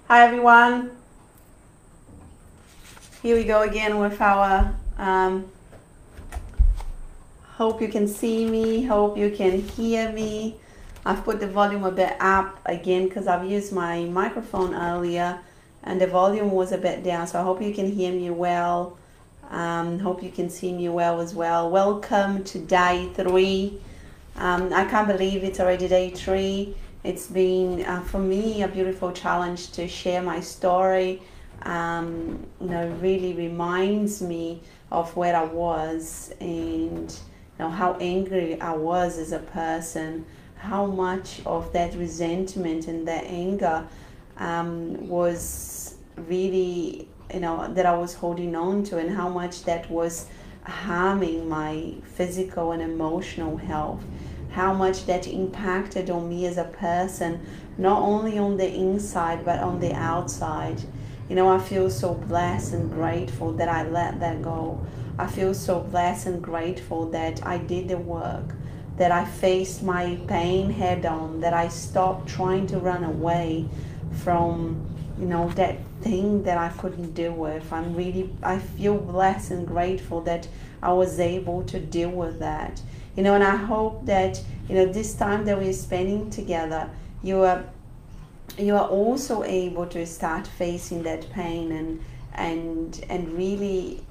Hi everyone, here we go again with our hope you can see me, hope you can hear me. I've put the volume a bit up again because I've used my microphone earlier and the volume was a bit down, so I hope you can hear me well. Hope you can see me well as well. Welcome to day 3. I can't believe it's already day 3. It's been, for me, a beautiful challenge to share my story. Really reminds me of where I was and how angry I was as a person, how much of that resentment and that anger was really, that I was holding on to, and how much that was harming my physical and emotional health. How much that impacted on me as a person, not only on the inside but on the outside. I feel so blessed and grateful that I let that go. I feel so blessed and grateful that I did the work, that I faced my pain head on, that I stopped trying to run away from that thing that I couldn't deal with. I feel blessed and grateful that I was able to deal with that. And I hope that this time that we're spending together, you are also able to start facing that pain and really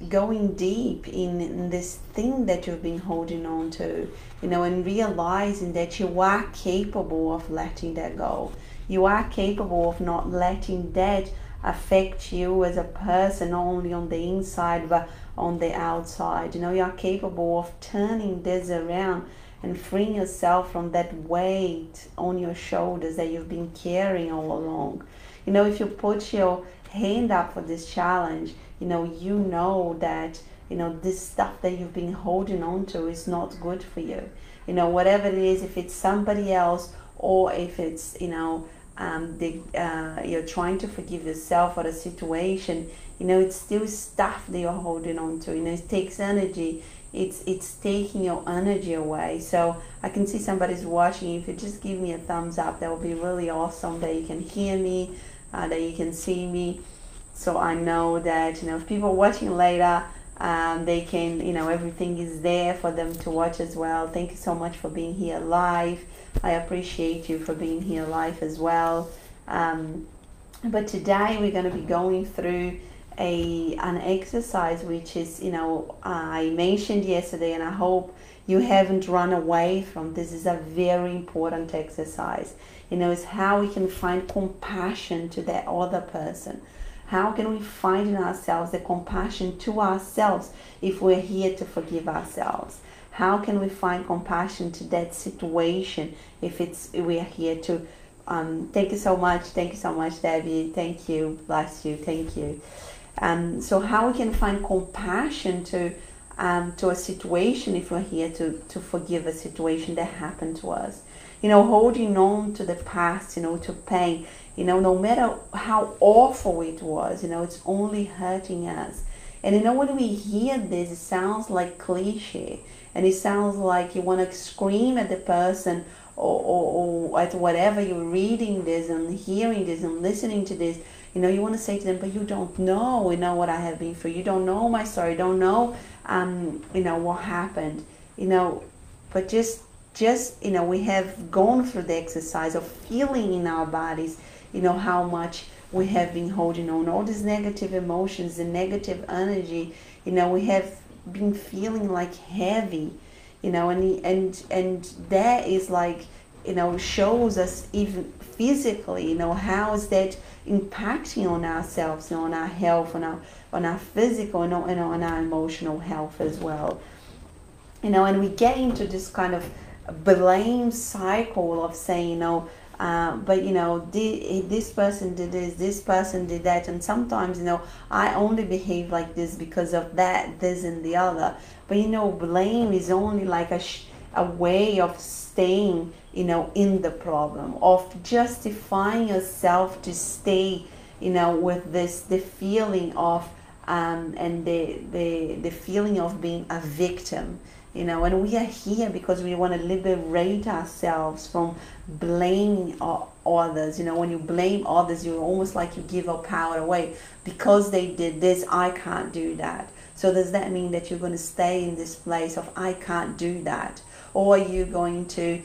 going deep in this thing that you've been holding on to, and realizing that you are capable of letting that go. You are capable of not letting that affect you as a person, not only on the inside but on the outside. You are capable of turning this around and freeing yourself from that weight on your shoulders that you've been carrying all along. If you put your hand up for this challenge, you know that this stuff that you've been holding on to is not good for you. Whatever it is, if it's somebody else or if it's you're trying to forgive yourself for the situation, it's still stuff that you're holding on to. It takes energy. It's taking your energy away. So I can see somebody's watching. If you just give me a thumbs up, that would be really awesome, that you can hear me, that you can see me. So I know that if people are watching later, they can, everything is there for them to watch as well. Thank you so much for being here live. I appreciate you for being here live as well. But today we're going to be going through an exercise which is, I mentioned yesterday, and I hope you haven't run away from this. Is a very important exercise. It's how we can find compassion to that other person. How can we find in ourselves the compassion to ourselves if we're here to forgive ourselves? How can we find compassion to that situation if we're here to thank you so much, Debbie. Thank you, bless you, thank you. So how we can find compassion to a situation if we're here to forgive a situation that happened to us. Holding on to the past, to pain, no matter how awful it was, it's only hurting us. And when we hear this, it sounds like cliche, and it sounds like you want to scream at the person or at whatever you're reading this and hearing this and listening to this. You want to say to them, but you don't know, what I have been through. You don't know my story. You don't know, what happened. But just we have gone through the exercise of feeling in our bodies, how much we have been holding on, all these negative emotions, the negative energy, we have been feeling like heavy, and that is like, shows us even physically, how is that impacting on ourselves, on our health, on our physical, and on our emotional health as well. And we get into this kind of blame cycle of saying, but this person did this person did that, and sometimes I only behave like this because of that, this and the other. But blame is only like a way of staying in the problem, of justifying yourself to stay with the feeling of and the feeling of being a victim. and we are here because we want to liberate ourselves from blaming others. When you blame others, you're almost like you give our power away. Because they did this, I can't do that. So does that mean that you're going to stay in this place of I can't do that? Or are you going to,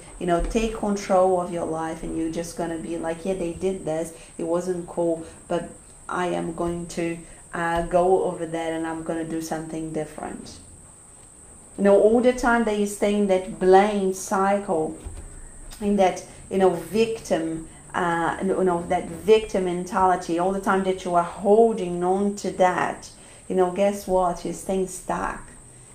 take control of your life, and you're just going to be like, yeah, they did this, it wasn't cool, but I am going to go over there and I'm going to do something different. All the time that you stay in that blame cycle, in that, victim, that victim mentality, all the time that you are holding on to that, guess what? You're staying stuck.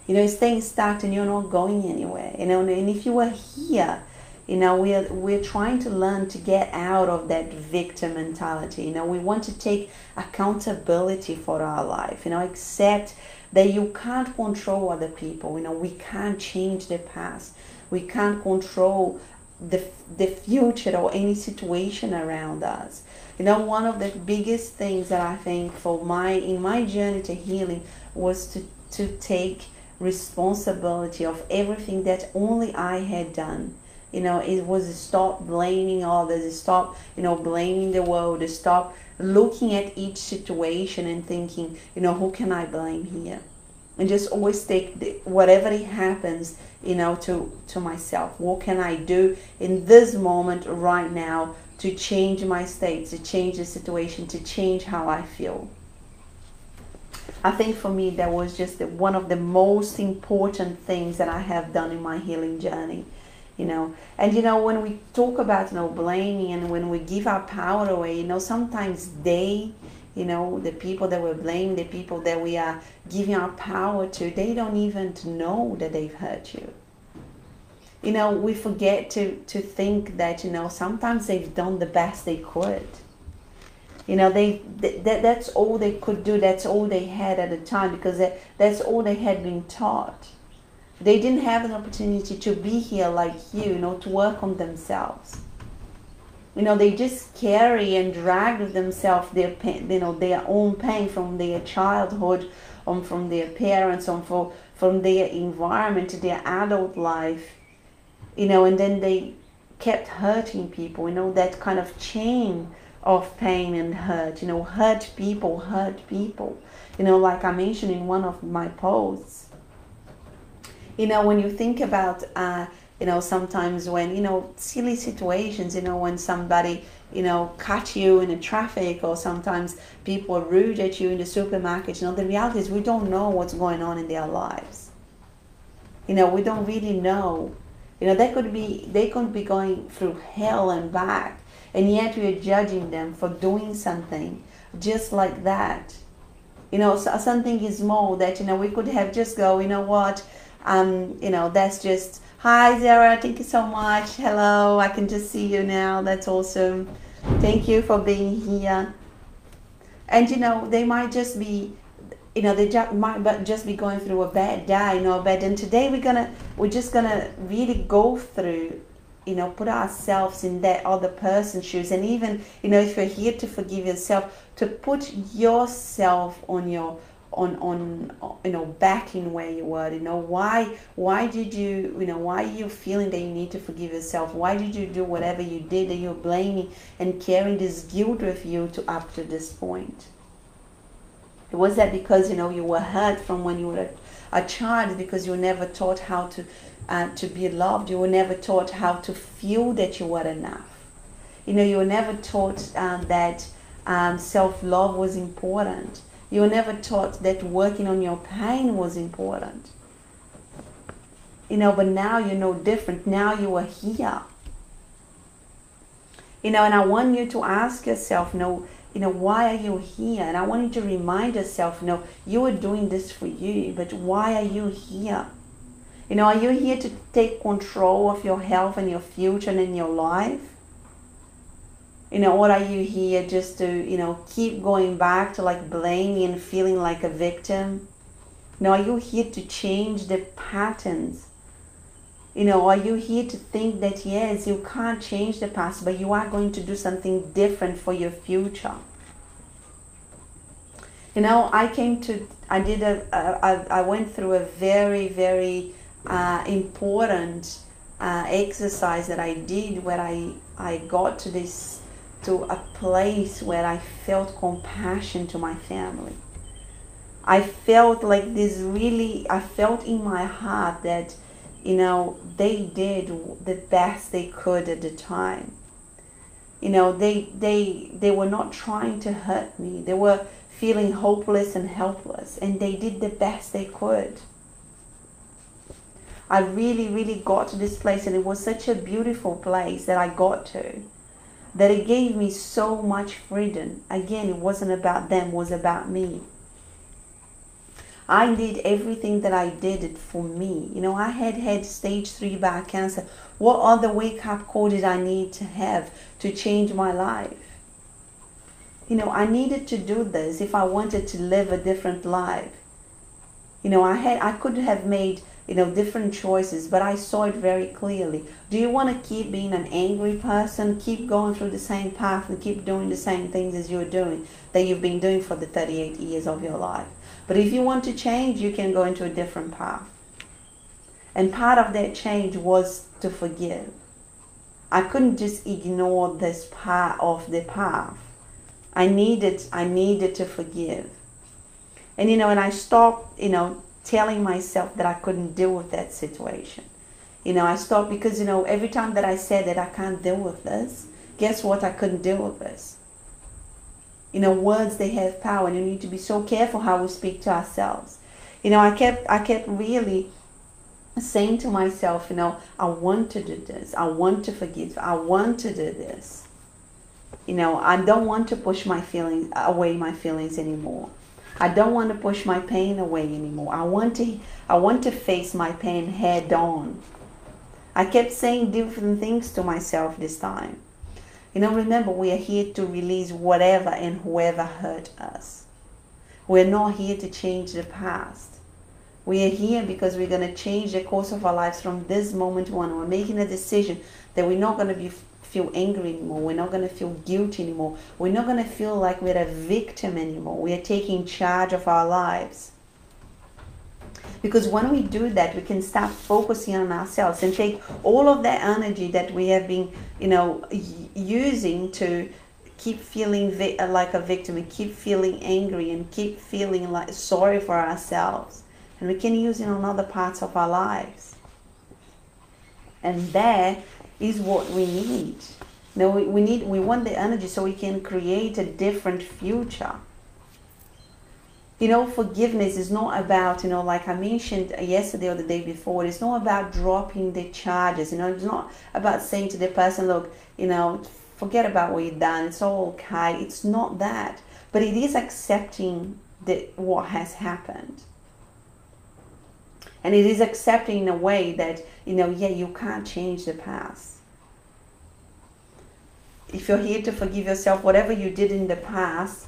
You're staying stuck and you're not going anywhere. And if you are here, we're trying to learn to get out of that victim mentality. We want to take accountability for our life. Accept that you can't control other people. We can't change the past. We can't control the future or any situation around us. One of the biggest things that I think in my journey to healing was to take responsibility of everything that only I had done. It was to stop blaming others, to stop, blaming the world, to stop looking at each situation and thinking, who can I blame here? And just always take whatever it happens, to myself. What can I do in this moment right now to change my state, to change the situation, to change how I feel? I think for me that was just one of the most important things that I have done in my healing journey. And when we talk about blaming, and when we give our power away, sometimes the people that we're blaming, the people that we are giving our power to, they don't even know that they've hurt you. We forget to think that sometimes they've done the best they could. That's all they could do. That's all they had at the time, because that's all they had been taught. They didn't have an opportunity to be here like you, to work on themselves. They just carry and drag with themselves their pain, their own pain from their childhood, from their parents, from their environment, their adult life, and then they kept hurting people. That kind of chain of pain and hurt. Hurt people. Like I mentioned in one of my posts. When you think about, sometimes when, silly situations, when somebody, cut you in the traffic, or sometimes people are rude at you in the supermarket, the reality is we don't know what's going on in their lives. We don't really know. They could be going through hell and back, and yet we are judging them for doing something just like that. Something small that, we could have just go, what, that's just, hi Zara, thank you so much, hello, I can just see you now, that's awesome, thank you for being here. And they might just be, they might just be going through a bad day, and today we're just gonna really go through, put ourselves in that other person's shoes. And even, if you're here to forgive yourself, to put yourself back in where you were. Why did you, why are you feeling that you need to forgive yourself? Why did you do whatever you did, that you're blaming and carrying this guilt with you up to this point? Was that because, you were hurt from when you were a child, because you were never taught how to be loved? You were never taught how to feel that you were enough. You were never taught that self-love was important. You were never taught that working on your pain was important. But now you know different. Now you are here. And I want you to ask yourself, why are you here? And I want you to remind yourself, you are doing this for you, but why are you here? Are you here to take control of your health and your future and in your life? Or are you here just to, keep going back to blaming and feeling like a victim? Are you here to change the patterns? Are you here to think that, yes, you can't change the past, but you are going to do something different for your future? I went through a very, very important exercise that I did, where I got to a place where I felt compassion to my family. I felt like I felt in my heart that, they did the best they could at the time. They were not trying to hurt me. They were feeling hopeless and helpless, and they did the best they could. I really, really got to this place, and it was such a beautiful place that I got to, that it gave me so much freedom. Again, it wasn't about them, it was about me. I did everything that I did it for me. I had stage 3 bowel cancer. What other wake-up call did I need to have to change my life? I needed to do this if I wanted to live a different life. I could have made, different choices, but I saw it very clearly. Do you want to keep being an angry person, keep going through the same path and keep doing the same things as you're doing, that you've been doing for the 38 years of your life? But if you want to change, you can go into a different path. And part of that change was to forgive. I couldn't just ignore this part of the path. I needed to forgive. And and I stopped, telling myself that I couldn't deal with that situation. I stopped because, every time that I said that I can't deal with this, guess what? I couldn't deal with this. Words, they have power, and you need to be so careful how we speak to ourselves. I kept really saying to myself, I want to do this. I want to forgive. I want to do this. I don't want to push my feelings anymore. I don't want to push my pain away anymore. I want to face my pain head on. I kept saying different things to myself this time. Remember, we are here to release whatever and whoever hurt us. We're not here to change the past. We are here because we're going to change the course of our lives from this moment on. We're making a decision that we're not going to feel angry anymore. We're not going to feel guilty anymore. We're not going to feel like we're a victim anymore. We are taking charge of our lives. Because when we do that, we can start focusing on ourselves and take all of that energy that we have been, using to keep feeling like a victim, and keep feeling angry, and keep feeling like sorry for ourselves. And we can use it on other parts of our lives. And that is what we need. We want the energy so we can create a different future. Forgiveness is not about, like I mentioned yesterday or the day before, it's not about dropping the charges. It's not about saying to the person, look, forget about what you've done. It's all okay. It's not that. But it is accepting what has happened. And it is accepting in a way that, you can't change the past. If you're here to forgive yourself, whatever you did in the past,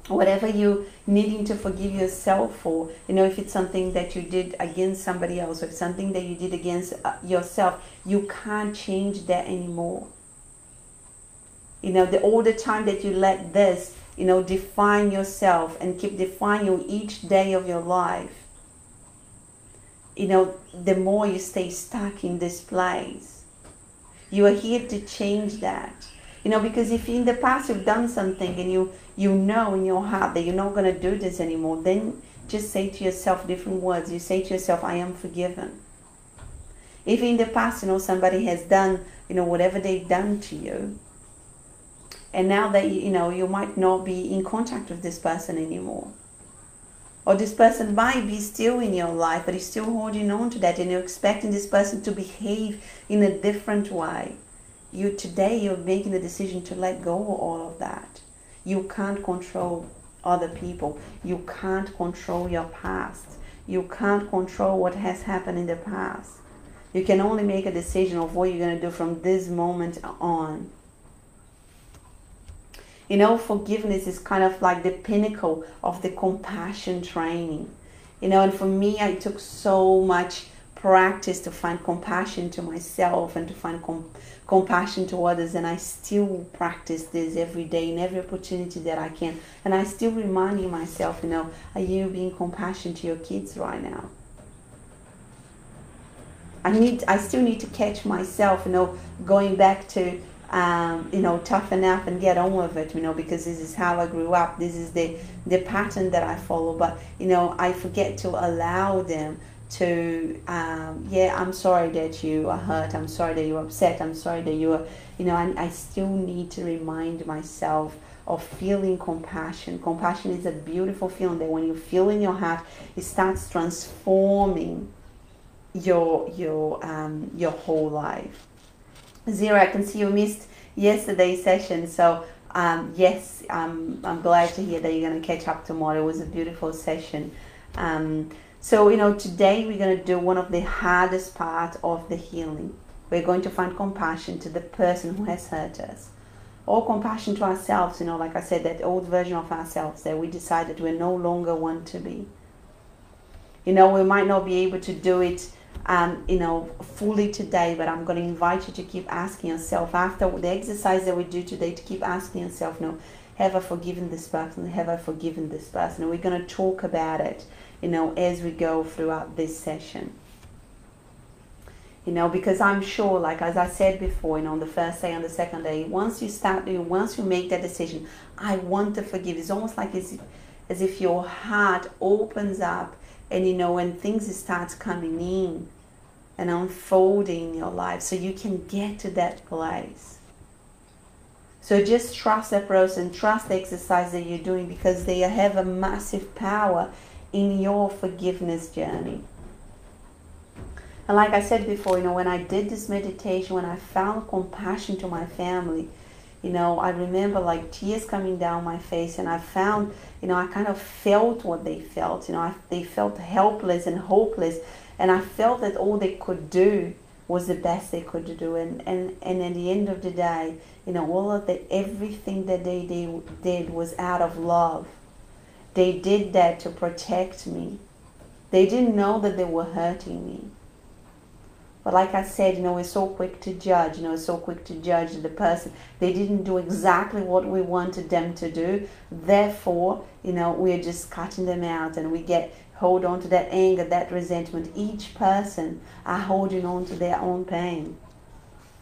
whatever you needing to forgive yourself for, if it's something that you did against somebody else, or if something that you did against yourself, you can't change that anymore. All the time that you let this, define yourself and keep defining you each day of your life, the more you stay stuck in this place. You are here to change that. Because if in the past you've done something and you know in your heart that you're not going to do this anymore, then just say to yourself different words. You say to yourself, I am forgiven. If in the past, somebody has done, whatever they've done to you, and now that, you might not be in contact with this person anymore. Or this person might be still in your life, but you're still holding on to that, and you're expecting this person to behave in a different way. Today you're making the decision to let go of all of that. You can't control other people. You can't control your past. You can't control what has happened in the past. You can only make a decision of what you're going to do from this moment on. Forgiveness is kind of like the pinnacle of the compassion training. And for me, I took so much practice to find compassion to myself and to find compassion to others, and I still practice this every day in every opportunity that I can. And I still reminding myself, are you being compassionate to your kids right now? I still need to catch myself, going back to, toughen up and get on with it, because this is how I grew up. This is the pattern that I follow. But, I forget to allow them to, I'm sorry that you are hurt. I'm sorry that you're upset. I'm sorry that you are, I still need to remind myself of feeling compassion. Compassion is a beautiful feeling that when you feel in your heart, it starts transforming your whole life. Zero, I can see you missed yesterday's session, so yes, I'm glad to hear that you're going to catch up tomorrow. It was a beautiful session. So today we're going to do one of the hardest part of the healing. We're going to find compassion to the person who has hurt us, or compassion to ourselves, like I said, that old version of ourselves that we decided we no longer want to be. We might not be able to do it fully today, but I'm going to invite you to keep asking yourself after the exercise that we do today, to keep asking yourself, have I forgiven this person? Have I forgiven this person? And we're going to talk about it, as we go throughout this session. Because I'm sure, like as I said before, on the first day, on the second day, once you make that decision, I want to forgive, it's almost like as if your heart opens up, and when things start coming in and unfolding in your life, so you can get to that place. So just trust that person, trust the exercise that you're doing, because they have a massive power in your forgiveness journey. And like I said before, when I did this meditation, when I found compassion to my family, I remember like tears coming down my face, and I found, I kind of felt what they felt. They felt helpless and hopeless, and I felt that all they could do was the best they could do. And at the end of the day, everything that they did was out of love. They did that to protect me. They didn't know that they were hurting me. But like I said, we're so quick to judge, so quick to judge the person. They didn't do exactly what we wanted them to do. Therefore, we're just cutting them out, and we hold on to that anger, that resentment. Each person are holding on to their own pain.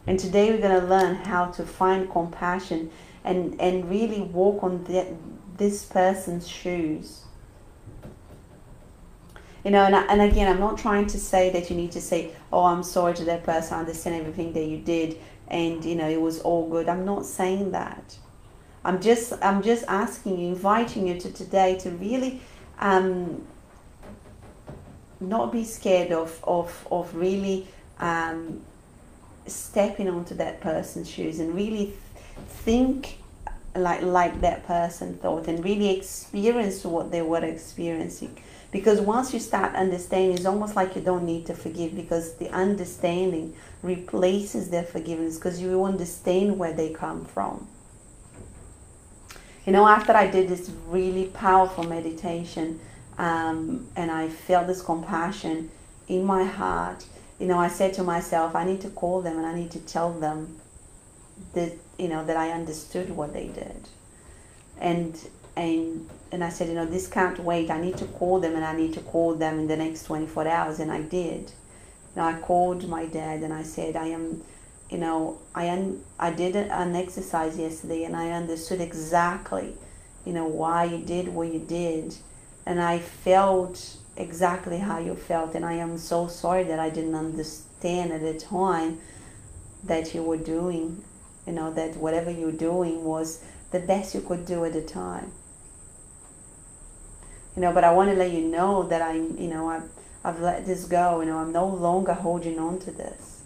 And today we're going to learn how to find compassion and really walk on this person's shoes. And again, I'm not trying to say that you need to say, oh, I'm sorry to that person, I understand everything that you did, and it was all good. I'm not saying that. I'm just asking you, inviting you to today to really not be scared of really stepping onto that person's shoes, and really think like that person thought, and really experience what they were experiencing. Because once you start understanding, it's almost like you don't need to forgive, because the understanding replaces their forgiveness, because you understand where they come from. After I did this really powerful meditation, and I felt this compassion in my heart, I said to myself, I need to call them and I need to tell them that, that I understood what they did. And I said, this can't wait. I need to call them, and I need to call them in the next 24 hours. And I did. I called my dad, and I said, I did an exercise yesterday, and I understood exactly, why you did what you did. And I felt exactly how you felt. And I am so sorry that I didn't understand at the time that you were doing, that whatever you were doing was the best you could do at the time. But I want to let you know that I've let this go. I'm no longer holding on to this.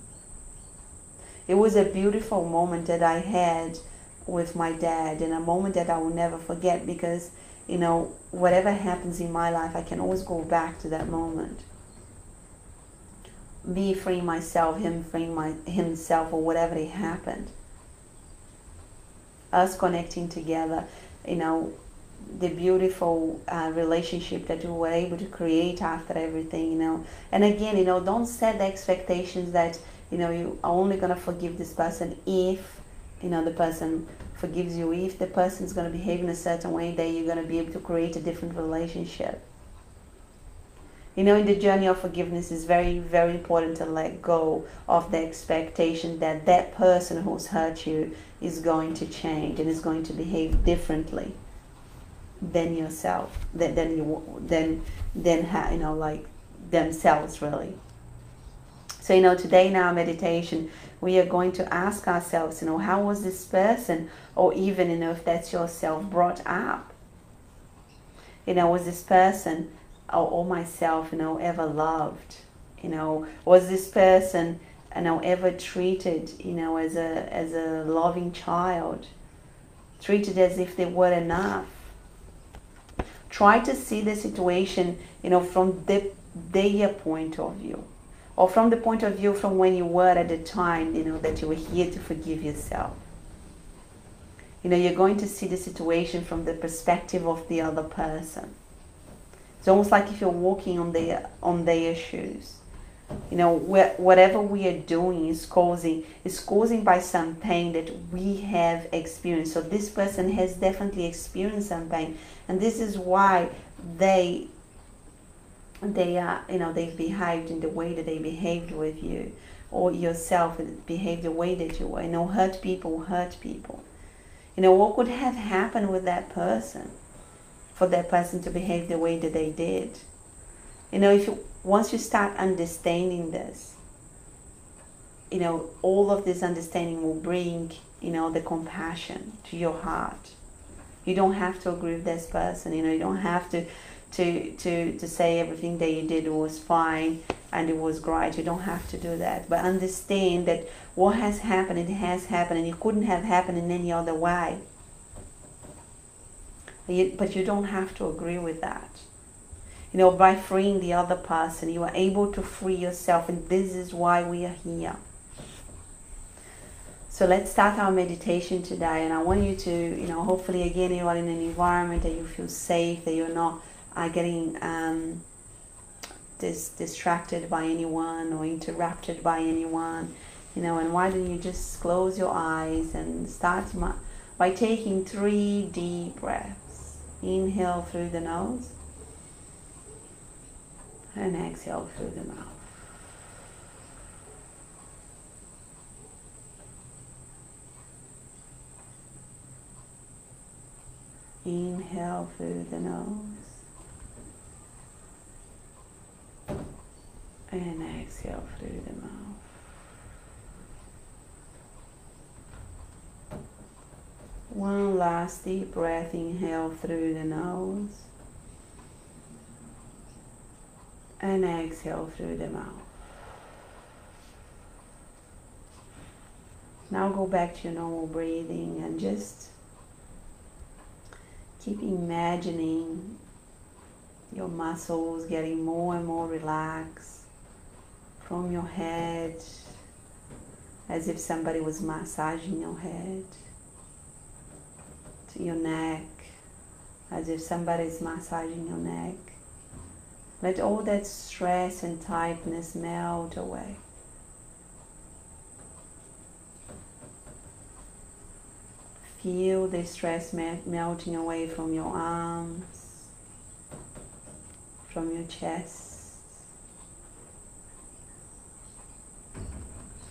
It was a beautiful moment that I had with my dad, and a moment that I will never forget, because, whatever happens in my life, I can always go back to that moment. Me freeing myself, him freeing himself, or whatever it happened. Us connecting together, the beautiful relationship that we were able to create after everything, And again, don't set the expectations that, you are only going to forgive this person if, the person forgives you. If the person's going to behave in a certain way, that you're going to be able to create a different relationship. You know, in the journey of forgiveness, it's very, very important to let go of the expectation that that person who's hurt you is going to change and is going to behave differently than yourself, than you know, like themselves, really. So, you know, today in our meditation, we are going to ask ourselves, you know, how was this person, or even, you know, if that's yourself, brought up? You know, was this person or myself, you know, ever loved? You know, was this person, you know, ever treated, you know, as a loving child, treated as if they were enough? Try to see the situation, you know, from their point of view, or from the point of view from when you were at the time, you know, that you were here to forgive yourself. You know, you're going to see the situation from the perspective of the other person. It's almost like if you're walking on their shoes. You know, whatever we are doing is causing by some pain that we have experienced. So this person has definitely experienced some pain, and this is why they are, you know, they've behaved in the way that they behaved with you, or yourself behaved the way that you were. You know, hurt people hurt people. You know, what could have happened with that person for that person to behave the way that they did? You know, once you start understanding this, you know, all of this understanding will bring, you know, the compassion to your heart. You don't have to agree with this person. You know, you don't have to say everything that you did was fine and it was great. You don't have to do that. But understand that what has happened, it has happened, and it couldn't have happened in any other way. But you don't have to agree with that. You know, by freeing the other person, you are able to free yourself, and this is why we are here. So let's start our meditation today, and I want you to, you know, hopefully again you are in an environment that you feel safe, that you're not getting distracted by anyone or interrupted by anyone, you know. And why don't you just close your eyes and start by taking 3 deep breaths. Inhale through the nose and exhale through the mouth. Inhale through the nose and exhale through the mouth. One last deep breath. Inhale through the nose and exhale through the mouth. Now go back to your normal breathing and just keep imagining your muscles getting more and more relaxed from your head, as if somebody was massaging your head, to your neck, as if somebody is massaging your neck. Let all that stress and tightness melt away. Feel the stress melting away from your arms, from your chest,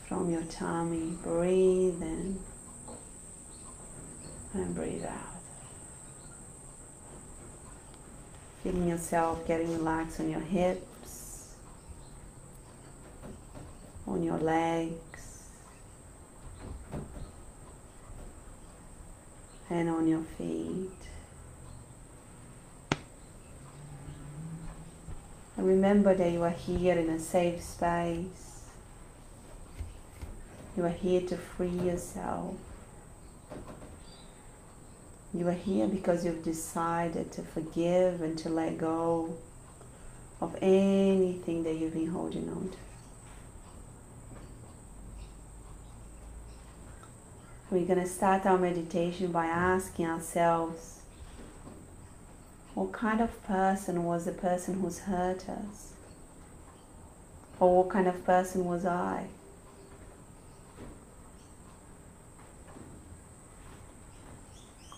from your tummy. Breathe in and breathe out. Feeling yourself getting relaxed on your hips, on your legs, and on your feet. And remember that you are here in a safe space. You are here to free yourself. You are here because you've decided to forgive and to let go of anything that you've been holding on to. We're going to start our meditation by asking ourselves, what kind of person was the person who's hurt us? Or what kind of person was I?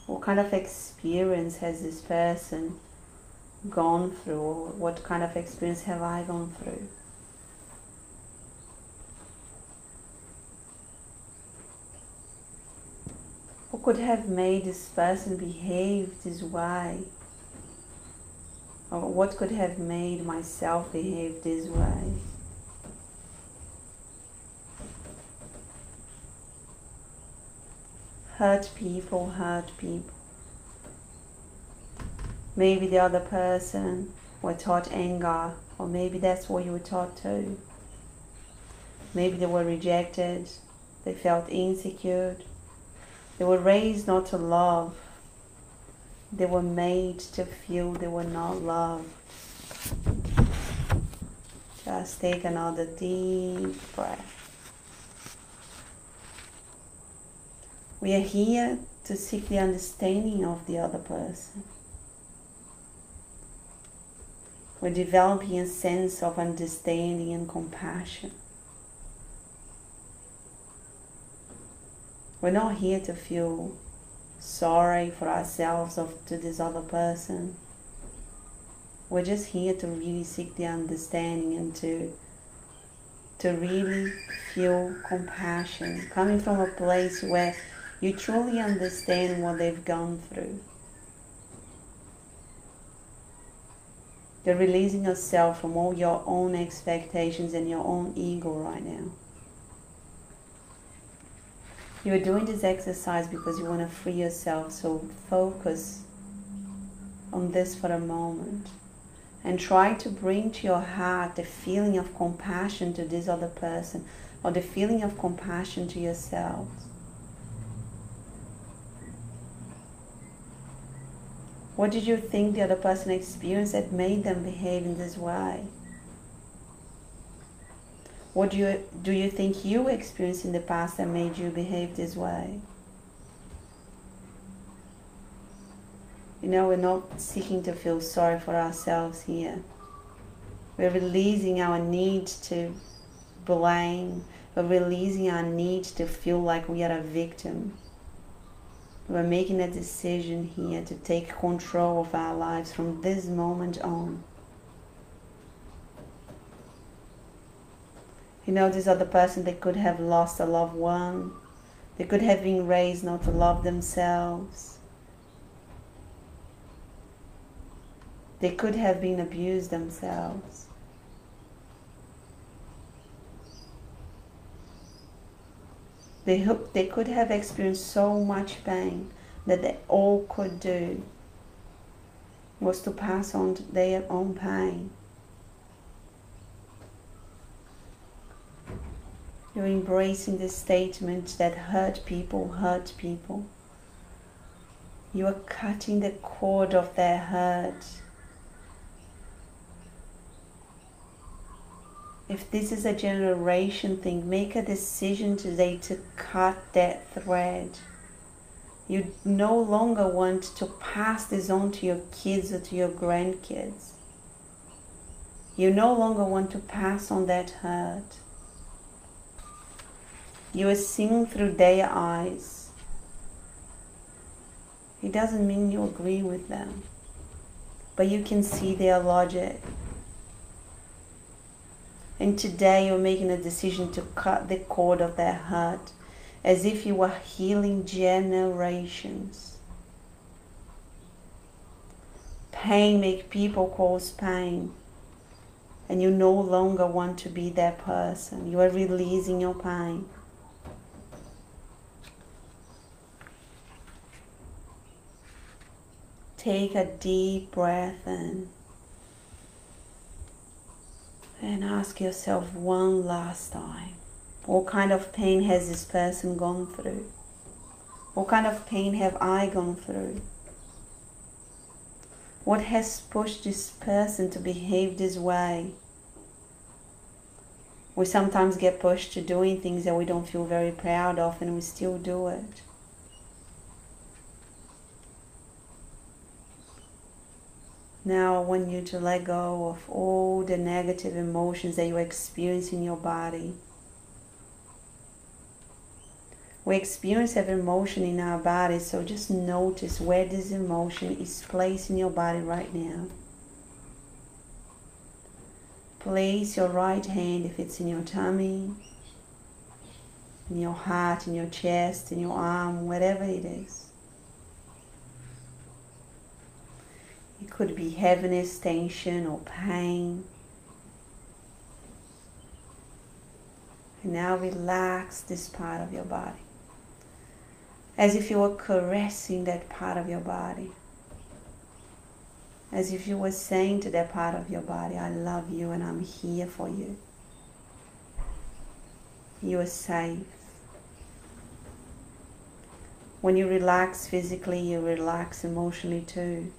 What kind of experience has this person gone through, or what kind of experience have I gone through? What could have made this person behave this way? Or what could have made myself behave this way? Hurt people. Maybe the other person were taught anger, or maybe that's what you were taught too. Maybe they were rejected, they felt insecure, they were raised not to love, they were made to feel they were not loved. Just take another deep breath. We are here to seek the understanding of the other person. We're developing a sense of understanding and compassion. We're not here to feel sorry for ourselves or to this other person. We're just here to really seek the understanding and to really feel compassion, coming from a place where you truly understand what they've gone through. You're releasing yourself from all your own expectations and your own ego right now. You're doing this exercise because you want to free yourself, so focus on this for a moment and try to bring to your heart the feeling of compassion to this other person, or the feeling of compassion to yourself. What did you think the other person experienced that made them behave in this way? What do you think you experienced in the past that made you behave this way? You know, we're not seeking to feel sorry for ourselves here. We're releasing our need to blame. We're releasing our need to feel like we are a victim. We're making a decision here to take control of our lives from this moment on. You know, this other person, they could have lost a loved one. They could have been raised not to love themselves. They could have been abused themselves. They could have experienced so much pain that they all could do was to pass on their own pain. You're embracing this statement that hurt people. You are cutting the cord of their hurt. If this is a generation thing, make a decision today to cut that thread. You no longer want to pass this on to your kids or to your grandkids. You no longer want to pass on that hurt. You are seeing through their eyes. It doesn't mean you agree with them, but you can see their logic. And today you're making a decision to cut the cord of their hurt, as if you were healing generations. Pain makes people cause pain, and you no longer want to be that person. You are releasing your pain. Take a deep breath in and ask yourself one last time, what kind of pain has this person gone through? What kind of pain have I gone through? What has pushed this person to behave this way? We sometimes get pushed to doing things that we don't feel very proud of, and we still do it. Now I want you to let go of all the negative emotions that you experience in your body. We experience every emotion in our body, so just notice where this emotion is placed in your body right now. Place your right hand, if it's in your tummy, in your heart, in your chest, in your arm, wherever it is. It could be heaviness, tension, or pain. And now relax this part of your body, as if you were caressing that part of your body. As if you were saying to that part of your body, I love you and I'm here for you. You are safe. When you relax physically, you relax emotionally too.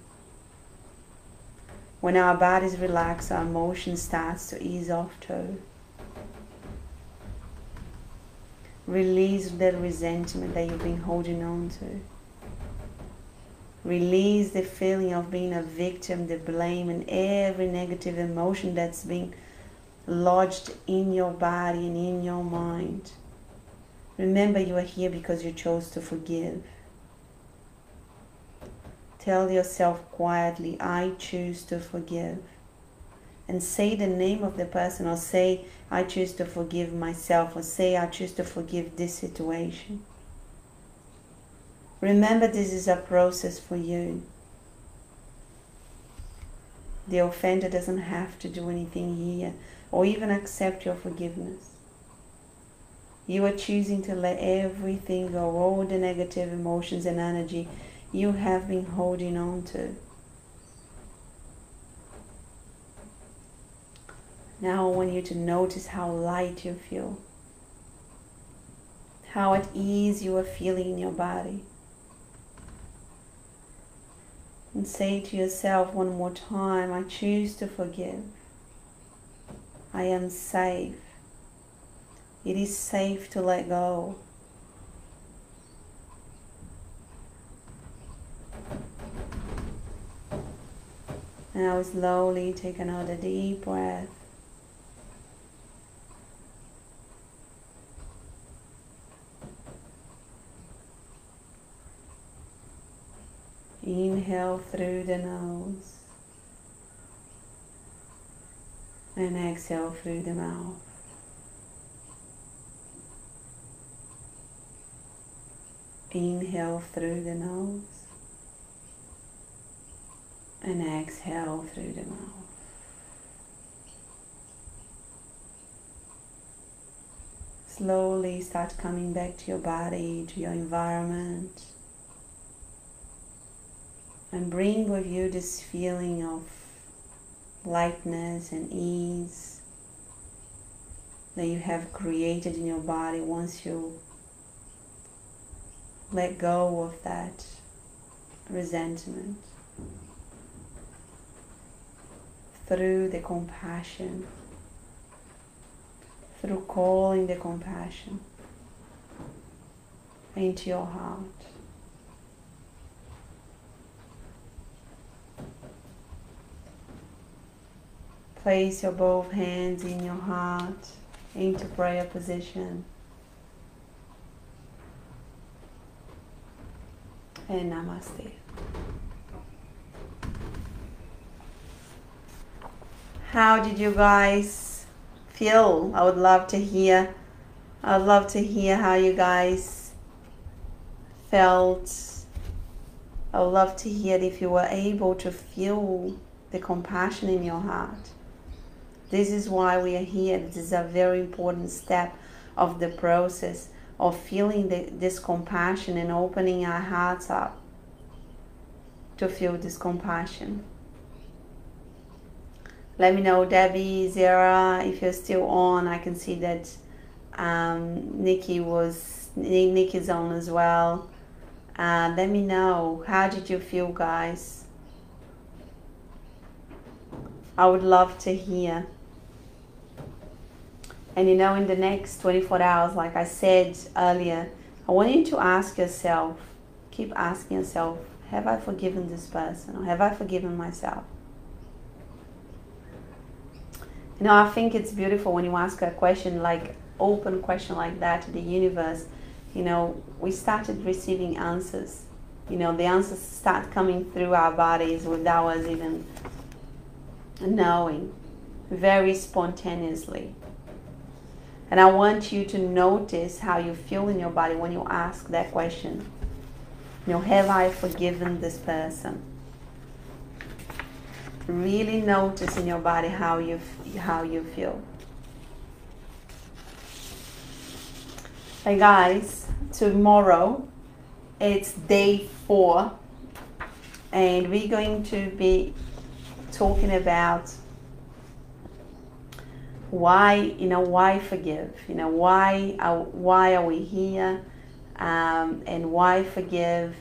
When our bodies relax, our emotion starts to ease off too. Release that resentment that you've been holding on to. Release the feeling of being a victim, the blame, and every negative emotion that's been lodged in your body and in your mind. Remember, you are here because you chose to forgive. Tell yourself quietly, I choose to forgive. And say the name of the person, or say, I choose to forgive myself, or say, I choose to forgive this situation. Remember, this is a process for you. The offender doesn't have to do anything here, or even accept your forgiveness. You are choosing to let everything go, all the negative emotions and energy you have been holding on to. Now I want you to notice how light you feel, how at ease you are feeling in your body. And say to yourself one more time, I choose to forgive. I am safe. It is safe to let go. Now slowly take another deep breath. Inhale through the nose and exhale through the mouth. Inhale through the nose and exhale through the mouth. Slowly start coming back to your body, to your environment. And bring with you this feeling of lightness and ease that you have created in your body once you let go of that resentment. Through the compassion, through calling the compassion into your heart. Place your both hands in your heart into prayer position. And namaste. How did you guys feel? I would love to hear. I would love to hear how you guys felt. I would love to hear if you were able to feel the compassion in your heart. This is why we are here. This is a very important step of the process of feeling this compassion and opening our hearts up to feel this compassion. Let me know, Debbie, Zara, if you're still on. I can see that Nikki's on as well. Let me know, how did you feel, guys? I would love to hear. And you know, in the next 24 hours, like I said earlier, I want you to ask yourself, keep asking yourself, have I forgiven this person? Or have I forgiven myself? You know, I think it's beautiful when you ask a question, like open question like that to the universe. You know, we started receiving answers. You know, the answers start coming through our bodies without us even knowing. very spontaneously. And I want you to notice how you feel in your body when you ask that question. You know, have I forgiven this person? Really notice in your body how you feel. Hey guys, tomorrow it's day 4, and we're going to be talking about why forgive, why are we here, and why forgive.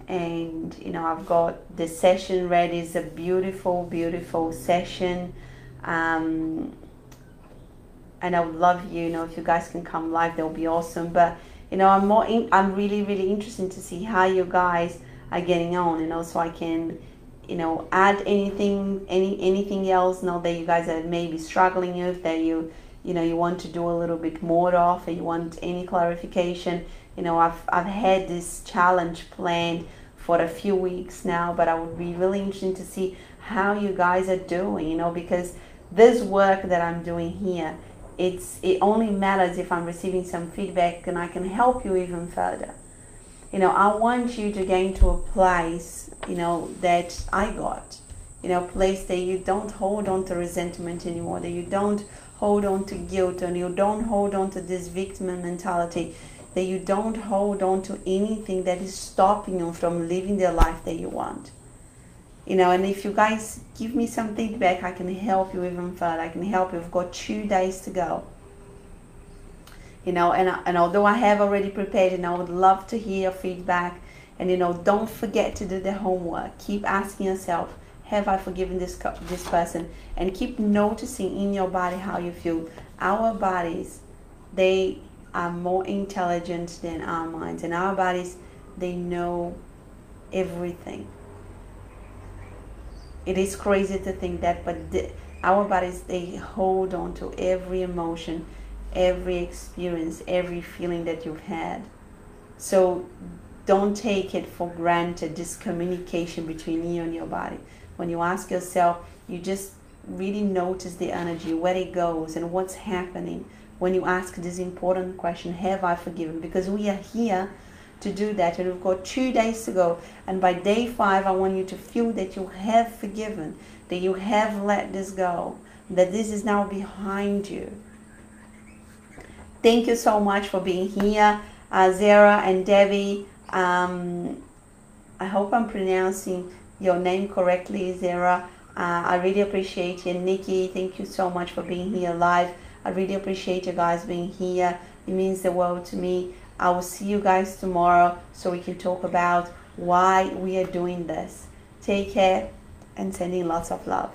And I've got the session ready. It's a beautiful session, and I would love if you guys can come live, that would be awesome. But I'm really interested to see how you guys are getting on, so I can add anything else that you guys are maybe struggling with, that you want to do a little bit more of, or you want any clarification. I've had this challenge planned for a few weeks now, but I would be really interested to see how you guys are doing, because this work that I'm doing here, it only matters if I'm receiving some feedback and I can help you even further. I want you to get into a place, that I got, a place that you don't hold on to resentment anymore, that you don't hold on to guilt, and you don't hold on to this victim mentality, that you don't hold on to anything that is stopping you from living the life that you want. And if you guys give me some feedback, I can help you even further. I can help you. We've got 2 days to go. And although I have already prepared, I would love to hear your feedback. And don't forget to do the homework. Keep asking yourself, have I forgiven this person? And keep noticing in your body how you feel. Our bodies, they are more intelligent than our minds, and our bodies, they know everything. It is crazy to think that, but our bodies, they hold on to every emotion, every experience, every feeling that you've had. So don't take it for granted, this communication between you and your body. When you ask yourself, you just really notice the energy, where it goes and what's happening when you ask this important question, have I forgiven? Because we are here to do that, and we've got 2 days to go. And by day 5, I want you to feel that you have forgiven, that you have let this go, that this is now behind you. Thank you so much for being here, Zara and Debbie. I hope I'm pronouncing your name correctly, Zara. I really appreciate you. Nikki, thank you so much for being here live. I really appreciate you guys being here. It means the world to me. I will see you guys tomorrow so we can talk about why we are doing this. Take care and sending lots of love.